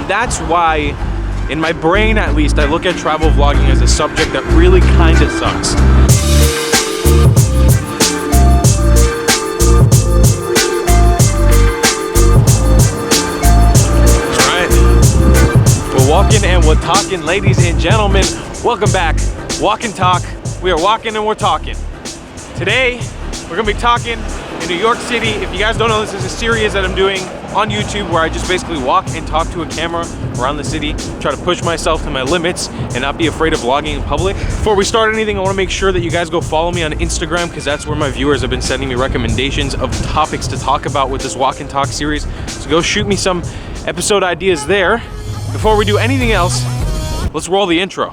And that's why, in my brain at least, I look at travel vlogging as a subject that really kind of sucks. Walking and we're talking, ladies and gentlemen. Welcome back. Walk and talk. We are walking and we're talking. Today, we're gonna be talking in New York City. If you guys don't know, this is a series that I'm doing on YouTube where I just basically walk and talk to a camera around the city, try to push myself to my limits and not be afraid of vlogging in public. Before we start anything, I wanna make sure that you guys go follow me on Instagram because that's where my viewers have been sending me recommendations of topics to talk about with this walk and talk series. So go shoot me some episode ideas there. Before we do anything else, let's roll the intro.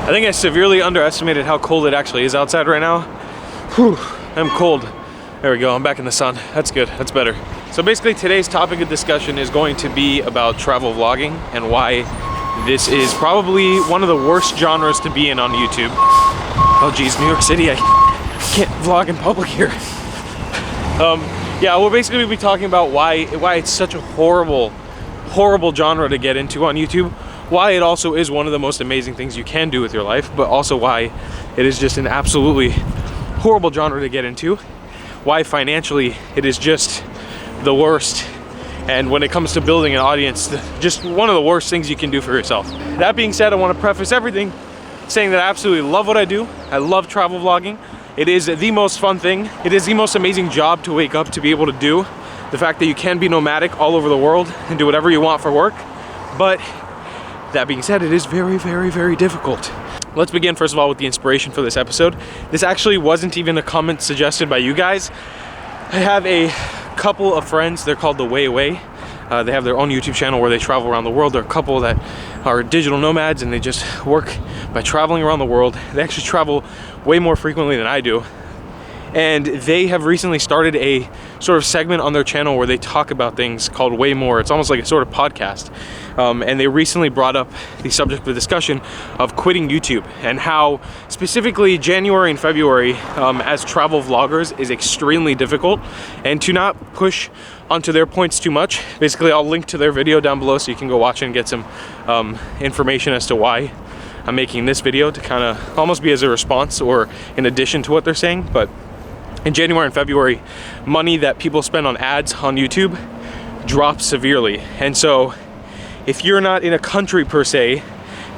I think I severely underestimated how cold it actually is outside right now. Whew, I'm cold. There we go, I'm back in the sun. That's good, that's better. So basically today's topic of discussion is going to be about travel vlogging and why this is probably one of the worst genres to be in on YouTube. Oh geez, New York City, I can't vlog in public here. Yeah, we'll basically be talking about why it's such a horrible genre to get into on YouTube, why it also is one of the most amazing things you can do with your life, but also why it is just an absolutely horrible genre to get into, why financially it is just the worst. And when it comes to building an audience, just one of the worst things you can do for yourself. That being said, I want to preface everything saying that I absolutely love what I do. I love travel vlogging. It is the most fun thing. It is the most amazing job to wake up to be able to do. The fact that you can be nomadic all over the world and do whatever you want for work. But that being said, it is very, very, very difficult. Let's begin first of all with the inspiration for this episode. This actually wasn't even a comment suggested by you guys. I have a couple of friends, they're called the Way Away. They have their own YouTube channel where they travel around the world. They're a couple that are digital nomads and they just work by traveling around the world. They actually travel way more frequently than I do. And they have recently started a sort of segment on their channel where they talk about things called Way More. It's almost like a sort of podcast. And they recently brought up the subject of discussion of quitting YouTube and how specifically January and February as travel vloggers is extremely difficult, and to not push onto their points too much. Basically, I'll link to their video down below so you can go watch it and get some information as to why I'm making this video, to kind of almost be as a response or in addition to what they're saying. But in January and February, money that people spend on ads on YouTube drops severely. And so if you're not in a country per se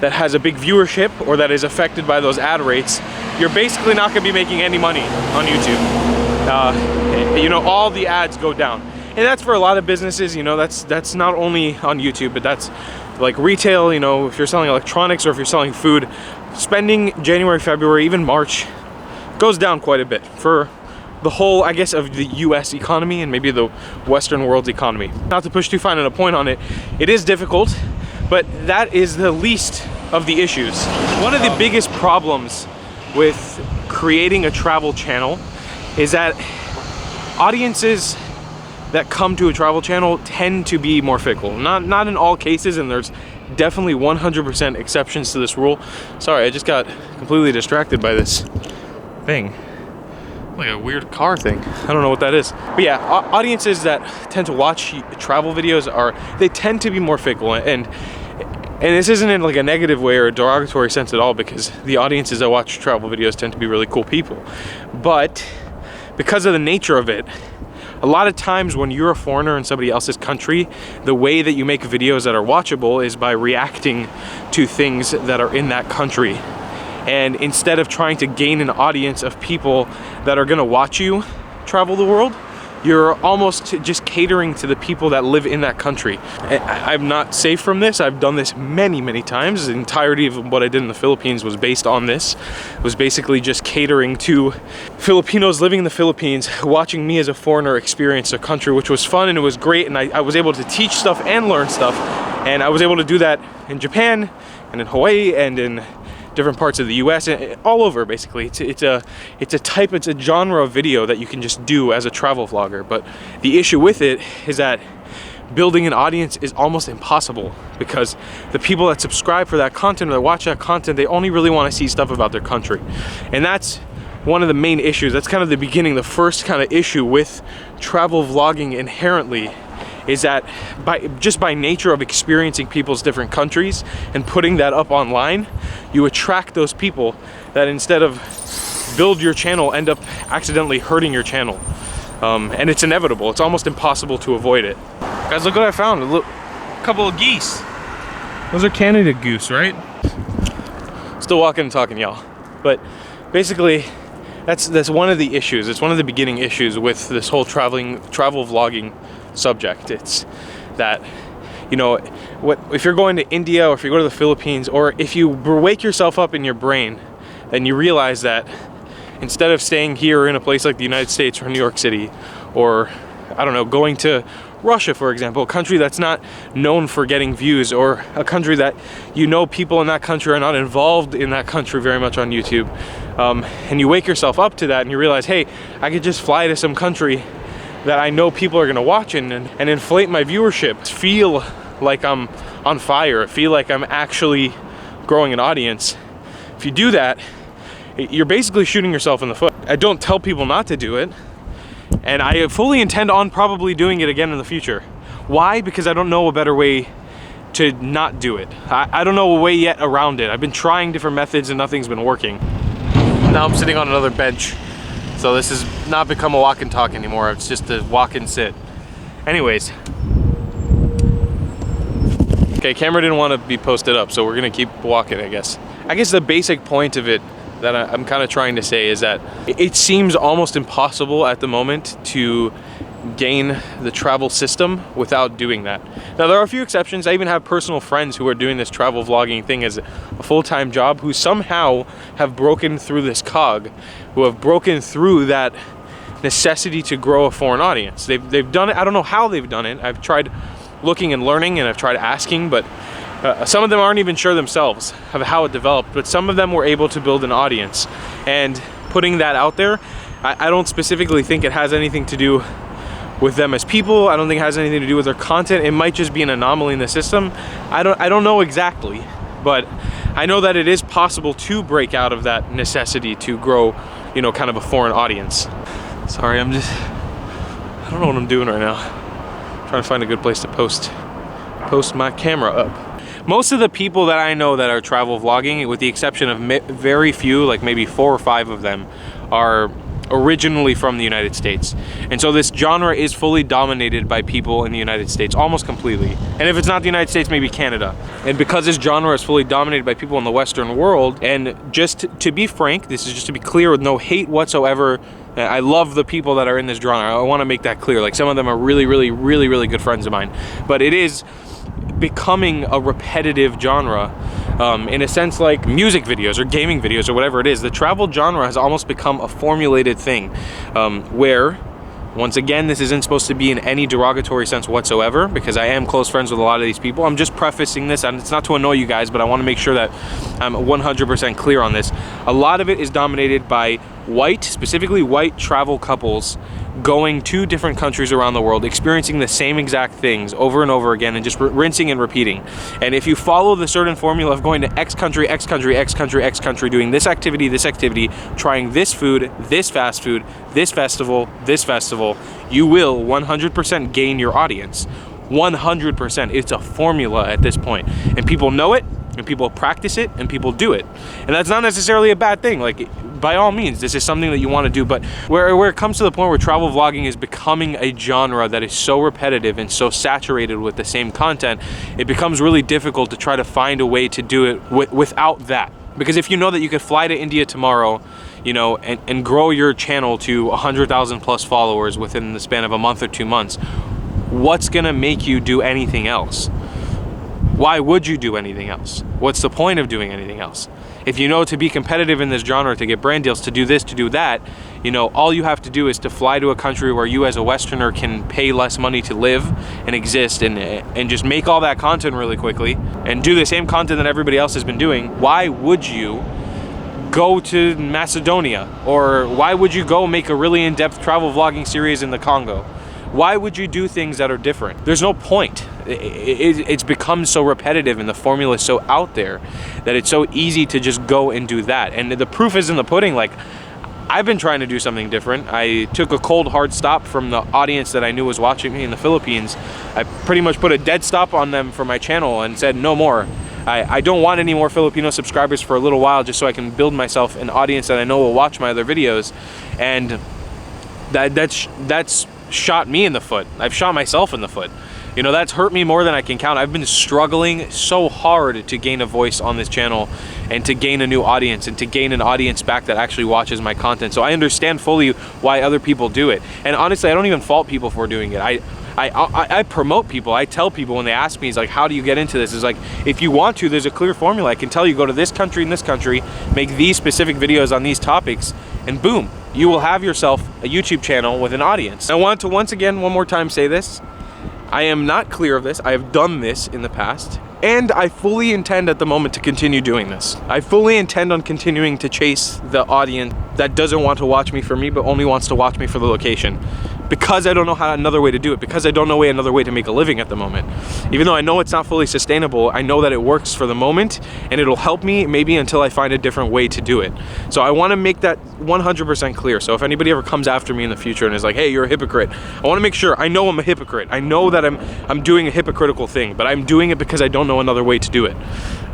that has a big viewership or that is affected by those ad rates, you're basically not gonna be making any money on YouTube. You know, all the ads go down. And that's for a lot of businesses, you know, that's not only on YouTube, but that's like retail, you know, if you're selling electronics or if you're selling food, spending January, February, even March goes down quite a bit for the whole, I guess, of the US economy and maybe the Western world's economy. Not to push too fine on a point on it, it is difficult, but that is the least of the issues. One of the biggest problems with creating a travel channel is that audiences that come to a travel channel tend to be more fickle. Not in all cases, and there's definitely 100% exceptions to this rule. Sorry, I just got completely distracted by this thing. Like a weird car thing. I don't know what that is. But yeah, audiences that tend to watch travel videos they tend to be more fickle, and this isn't in like a negative way or a derogatory sense at all, because the audiences that watch travel videos tend to be really cool people. But because of the nature of it, a lot of times when you're a foreigner in somebody else's country, the way that you make videos that are watchable is by reacting to things that are in that country. And instead of trying to gain an audience of people that are gonna watch you travel the world, you're almost just catering to the people that live in that country. I'm not safe from this. I've done this many, many times. The entirety of what I did in the Philippines was based on this. It was basically just catering to Filipinos living in the Philippines, watching me as a foreigner experience a country, which was fun and it was great, and I was able to teach stuff and learn stuff. And I was able to do that in Japan and in Hawaii and in different parts of the US, and all over basically. It's a genre of video that you can just do as a travel vlogger. But the issue with it is that building an audience is almost impossible, because the people that subscribe for that content or that watch that content, they only really want to see stuff about their country. And that's one of the main issues. That's kind of the beginning, the first kind of issue with travel vlogging inherently, is that by nature of experiencing people's different countries and putting that up online, you attract those people that, instead of build your channel, end up accidentally hurting your channel. And it's inevitable. It's almost impossible to avoid it. Guys, look what I found. A couple of geese. Those are Canada goose, right? Still walking and talking, y'all. But basically, that's one of the issues. It's one of the beginning issues with this whole travel vlogging subject. It's that, you know, if you're going to India, or if you go to the Philippines, or if you wake yourself up in your brain and you realize that instead of staying here in a place like the United States or New York City, or I don't know, going to Russia, for example, a country that's not known for getting views, or a country that, you know, people in that country are not involved in that country very much on YouTube, and you wake yourself up to that and you realize, hey, I could just fly to some country that I know people are gonna watch and inflate my viewership, feel like I'm on fire, feel like I'm actually growing an audience. If you do that, you're basically shooting yourself in the foot. I don't tell people not to do it, and I fully intend on probably doing it again in the future. Why? Because I don't know a better way to not do it. I don't know a way yet around it. I've been trying different methods and nothing's been working. Now I'm sitting on another bench, so this has not become a walk and talk anymore. It's just a walk and sit. Anyways. Okay, camera didn't want to be posted up, so we're gonna keep walking, I guess. I guess the basic point of it that I'm kind of trying to say is that it seems almost impossible at the moment to gain the travel system without doing that. Now, there are a few exceptions. I even have personal friends who are doing this travel vlogging thing as a full-time job, who somehow have broken through this cog, who have broken through that necessity to grow a foreign audience. They've done it. I don't know how they've done it. I've tried looking and learning, and I've tried asking, but some of them aren't even sure themselves of how it developed, but some of them were able to build an audience. And putting that out there, I don't specifically think it has anything to do with them as people. I don't think it has anything to do with their content. It might just be an anomaly in the system. I don't know exactly, but I know that it is possible to break out of that necessity to grow, you know, kind of a foreign audience. Sorry, I don't know what I'm doing right now. I'm trying to find a good place to post my camera up. Most of the people that I know that are travel vlogging, with the exception of very few, like maybe 4 or 5 of them, are originally from the United States. And so this genre is fully dominated by people in the United States, almost completely. And if it's not the United States, maybe Canada. And because this genre is fully dominated by people in the Western world, and just to be frank, this is just to be clear with no hate whatsoever, I love the people that are in this genre. I want to make that clear. Like, some of them are really, really, really, really good friends of mine. But it is becoming a repetitive genre, in a sense, like music videos or gaming videos or whatever it is. The travel genre has almost become a formulated thing, where, once again, this isn't supposed to be in any derogatory sense whatsoever, because I am close friends with a lot of these people. I'm just prefacing this, and it's not to annoy you guys, but I want to make sure that I'm 100% clear on this. A lot of it is dominated by specifically white travel couples going to different countries around the world, experiencing the same exact things over and over again, and just rinsing and repeating. And if you follow the certain formula of going to X country, X country, X country, X country, doing this activity, trying this food, this fast food, this festival, you will 100% gain your audience. 100%. It's a formula at this point. And people know it, and people practice it, and people do it. And that's not necessarily a bad thing. Like, by all means, this is something that you want to do, but where it comes to the point where travel vlogging is becoming a genre that is so repetitive and so saturated with the same content, it becomes really difficult to try to find a way to do it without that. Because if you know that you could fly to India tomorrow, you know, and grow your channel to 100,000 plus followers within the span of a month or 2 months, what's gonna make you do anything else? Why would you do anything else? What's the point of doing anything else? If you know to be competitive in this genre, to get brand deals, to do this, to do that, you know, all you have to do is to fly to a country where you as a Westerner can pay less money to live and exist, and just make all that content really quickly and do the same content that everybody else has been doing. Why would you go to Macedonia? Or why would you go make a really in-depth travel vlogging series in the Congo? Why would you do things that are different? There's no point. It's become so repetitive and the formula is so out there that it's so easy to just go and do that. And the proof is in the pudding. Like, I've been trying to do something different. I took a cold hard stop from the audience that I knew was watching me in the Philippines. I pretty much put a dead stop on them for my channel and said no more. I don't want any more Filipino subscribers for a little while, just so I can build myself an audience that I know will watch my other videos. And that's shot me in the foot. I've shot myself in the foot. You know, that's hurt me more than I can count. I've been struggling so hard to gain a voice on this channel and to gain a new audience and to gain an audience back that actually watches my content. So I understand fully why other people do it. And honestly, I don't even fault people for doing it. I promote people. I tell people when they ask me, it's like, how do you get into this? It's like, if you want to, there's a clear formula. I can tell you, go to this country and this country, make these specific videos on these topics, and boom, you will have yourself a YouTube channel with an audience. I want to once again, one more time say this. I am not clear of this. I have done this in the past, and I fully intend at the moment to continue doing this. I fully intend on continuing to chase the audience that doesn't want to watch me for me, but only wants to watch me for the location. Because I don't know another way to do it, because I don't know another way to make a living at the moment. Even though I know it's not fully sustainable, I know that it works for the moment, and it'll help me maybe until I find a different way to do it. So I want to make that 100% clear. So if anybody ever comes after me in the future and is like, hey, you're a hypocrite, I want to make sure I know I'm a hypocrite. I know that I'm doing a hypocritical thing, but I'm doing it because I don't know another way to do it.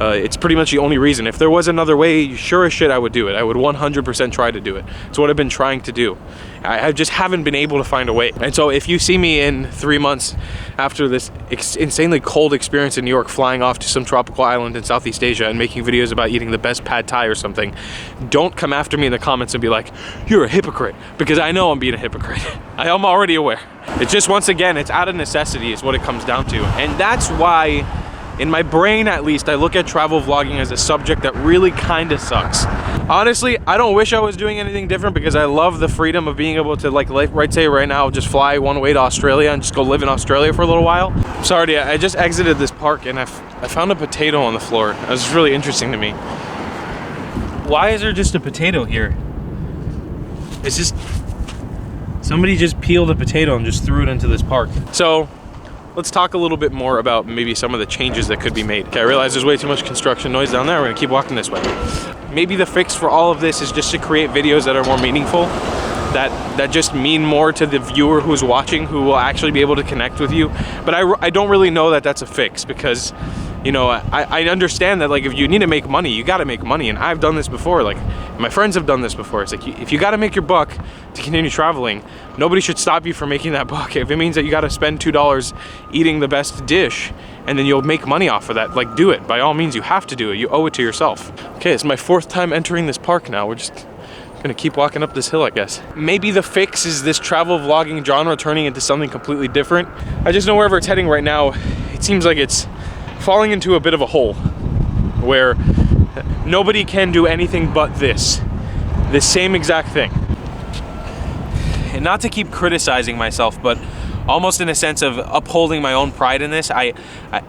It's pretty much the only reason. If there was another way, sure as shit I would do it. I would 100% try to do it. It's what I've been trying to do. I just haven't been able to find a way. And so if you see me in 3 months after this insanely cold experience in New York, flying off to some tropical island in Southeast Asia and making videos about eating the best pad thai or something, don't come after me in the comments and be like, you're a hypocrite, because I know I'm being a hypocrite. I am already aware. It's just, once again, it's out of necessity is what it comes down to. And that's why, in my brain at least, I look at travel vlogging as a subject that really kind of sucks. Honestly, I don't wish I was doing anything different, because I love the freedom of being able to, like right now, just fly one way to Australia and just go live in Australia for a little while. Sorry, I just exited this park and I found a potato on the floor. It was really interesting to me. Why is there just a potato here? It's just, somebody just peeled a potato and just threw it into this park. So let's talk a little bit more about maybe some of the changes that could be made. Okay, I realize there's way too much construction noise down there. We're gonna keep walking this way. Maybe the fix for all of this is just to create videos that are more meaningful, that just mean more to the viewer who's watching, who will actually be able to connect with you. But I don't really know that that's a fix, because, you know, I understand that, like, if you need to make money, you gotta make money. And I've done this before. Like, my friends have done this before. It's like, if you gotta make your buck to continue traveling, nobody should stop you from making that buck. If it means that you gotta spend $2 eating the best dish, and then you'll make money off of that, like, do it. By all means, you have to do it. You owe it to yourself. Okay, it's my 4th time entering this park now. We're just gonna keep walking up this hill, I guess. Maybe the fix is this travel vlogging genre turning into something completely different. I just know wherever it's heading right now, it seems like it's falling into a bit of a hole where nobody can do anything but this same exact thing. And not to keep criticizing myself, but almost in a sense of upholding my own pride in this. I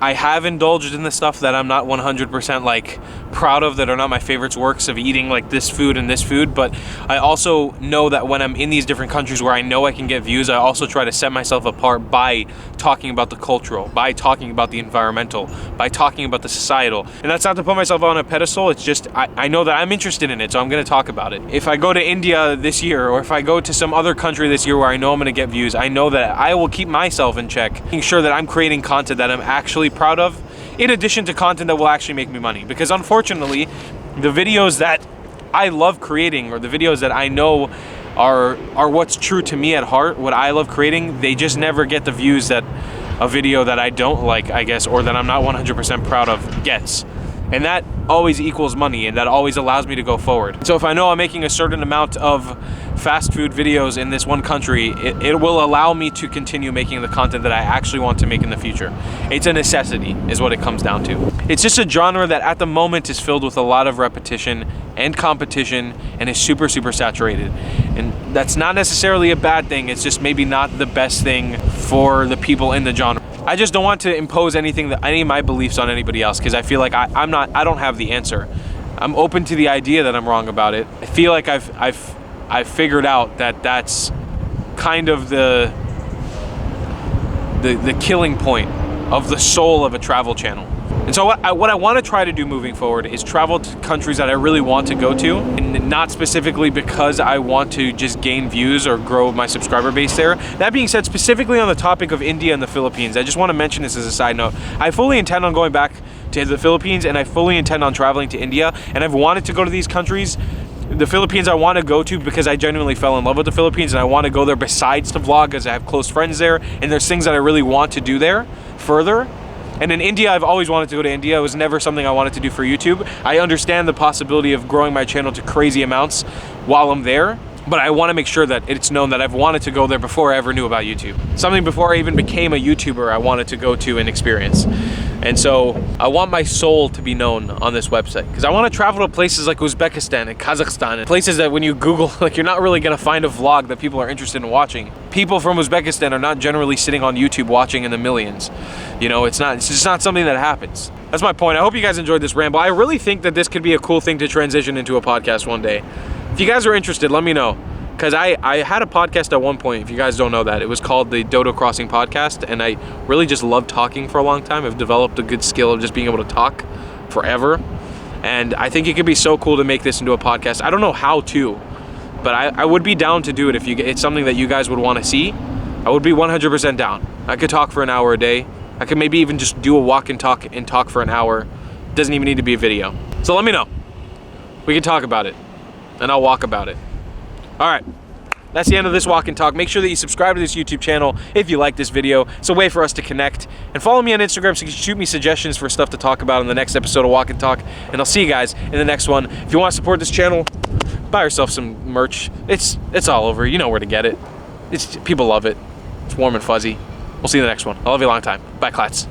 have indulged in the stuff that I'm not 100% like proud of, that are not my favorites works of eating, like this food and this food. But I also know that when I'm in these different countries where I know I can get views, I also try to set myself apart by talking about the cultural, by talking about the environmental, by talking about the societal. And that's not to put myself on a pedestal. It's just I know that I'm interested in it, so I'm going to talk about it. If I go to India this year, or if I go to some other country this year where I know I'm going to get views, I know that I will keep myself in check, making sure that I'm creating content that I'm actually proud of, in addition to content that will actually make me money. Because unfortunately, the videos that I love creating, or the videos that I know are what's true to me at heart, what I love creating, they just never get the views that a video that I don't like, I guess, or that I'm not 100% proud of gets. And that always equals money, and that always allows me to go forward. So if I know I'm making a certain amount of fast food videos in this one country, it will allow me to continue making the content that I actually want to make in the future. It's a necessity, is what it comes down to. It's just a genre that at the moment is filled with a lot of repetition and competition, and is super, super saturated. And that's not necessarily a bad thing. It's just maybe not the best thing for the people in the genre. I just don't want to impose any of my beliefs on anybody else, because I feel like I don't have the answer. I'm open to the idea that I'm wrong about it. I feel like I've figured out that that's kind of the the killing point of the soul of a travel channel. And so what I want to try to do moving forward is travel to countries that I really want to go to, and not specifically because I want to just gain views or grow my subscriber base there. That being said, specifically on the topic of India and the Philippines, I just want to mention this as a side note. I fully intend on going back to the Philippines, and I fully intend on traveling to India, and I've wanted to go to these countries. The Philippines I want to go to because I genuinely fell in love with the Philippines, and I want to go there besides to vlog, because I have close friends there, and there's things that I really want to do there further. And in India, I've always wanted to go to India. It was never something I wanted to do for YouTube. I understand the possibility of growing my channel to crazy amounts while I'm there, but I want to make sure that it's known that I've wanted to go there before I ever knew about YouTube. Something before I even became a YouTuber, I wanted to go to and experience. And so I want my soul to be known on this website, because I want to travel to places like Uzbekistan and Kazakhstan, and places that when you Google, like, you're not really going to find a vlog that people are interested in watching. People from Uzbekistan are not generally sitting on YouTube watching in the millions. You know, it's just not something that happens. That's my point. I hope you guys enjoyed this ramble. I really think that this could be a cool thing to transition into a podcast one day. If you guys are interested, let me know. Because I had a podcast at one point, if you guys don't know that. It was called the Dodo Crossing Podcast, and I really just loved talking for a long time. I've developed a good skill of just being able to talk forever. And I think it could be so cool to make this into a podcast. I don't know how to, but I would be down to do it if it's something that you guys would want to see. I would be 100% down. I could talk for an hour a day. I could maybe even just do a walk and talk for an hour. It doesn't even need to be a video. So let me know. We can talk about it, and I'll walk about it. All right, that's the end of this walk and talk. Make sure that you subscribe to this YouTube channel if you like this video. It's a way for us to connect. And follow me on Instagram so you can shoot me suggestions for stuff to talk about in the next episode of Walk and Talk. And I'll see you guys in the next one. If you want to support this channel, buy yourself some merch. It's all over. You know where to get it. People love it. It's warm and fuzzy. We'll see you in the next one. I love you a long time. Bye, Clats.